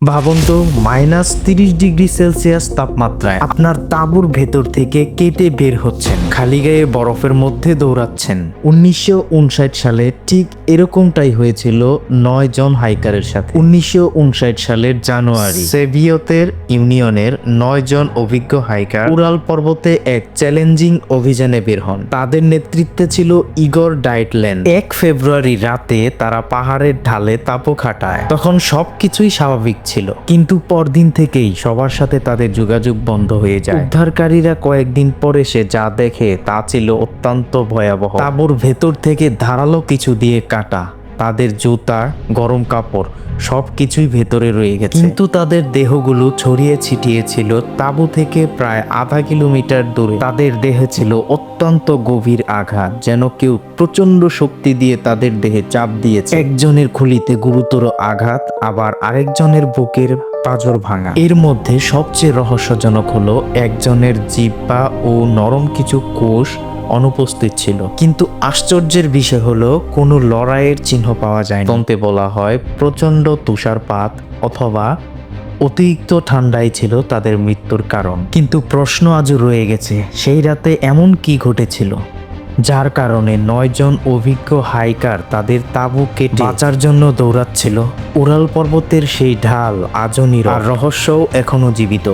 ভাবুন তো -30 degree Celsius তাপমাত্রায় আপনার তাঁবুর ভেতর থেকে কেটে বের হচ্ছেন, খালি গায়ে বরফের মধ্যে দৌড়াচ্ছেন। 1959 সালে ঠিক এরকমটাই হয়েছিল 9 জন হাইকারের সাথে। 1959 সালের জানুয়ারি সোভিয়েতের ইউনিয়নের 9 জন অভিজ্ঞ হাইকার উরাল পর্বতে এক চ্যালেঞ্জিং অভিযানে বের হন। তাদের নেতৃত্বে ছিল ইগর ডাইটলেন। 1 ফেব্রুয়ারি রাতে তারা পাহাড়ের ঢালে তাঁবু খাটায়। তখন সবকিছুই স্বাভাবিক ছিল, কিন্তু পরদিন থেকেই সবার সাথে তাদের যোগাযোগ বন্ধ হয়ে যায়। উদ্ধারকারীরা কয়েকদিন পর এসে যা দেখে তা ছিল অত্যন্ত ভয়াবহ। তাঁবুর ভেতর থেকে ধারালো কিছু দিয়ে কাটা তাদের জুতা, গরম কাপড় সবকিছুই ভেতরে রয়ে গেছে, কিন্তু তাদের দেহগুলো ছড়িয়ে ছিটিয়ে ছিল তাঁবু থেকে প্রায় আধা কিলোমিটার দূরে। তাদের দেহে ছিল অত্যন্ত গভীর আঘাত, যেন কেউ প্রচন্ড শক্তি দিয়ে তাদের দেহে চাপ দিয়েছে। একজনের খুলিতে গুরুতর আঘাত, আবার আরেকজনের বুকের পাঁজর ভাঙা। এর মধ্যে সবচেয়ে রহস্যজনক হলো একজনের জিহ্বা ও নরম কিছু কোষ অনুপস্থিত ছিল, কিন্তু আশ্চর্যের বিষয় হলো কোনো লড়াইয়ের চিহ্ন পাওয়া যায়। তন্ত্রে বলা হয় প্রচন্ড তুষারপাত অথবা অতিরিক্ত ঠান্ডাই ছিল তাদের মৃত্যুর কারণ। কিন্তু প্রশ্ন আজও রয়ে গেছে, সেই রাতে এমন কি ঘটেছিল যার কারণে 9 জন অভিজ্ঞ হাইকার তাদের তাঁবু কেটে বাঁচার জন্য দৌড়াচ্ছিল। উরাল পর্বতের সেই ঢাল আজও নীরব, আর রহস্যও এখনো জীবিত।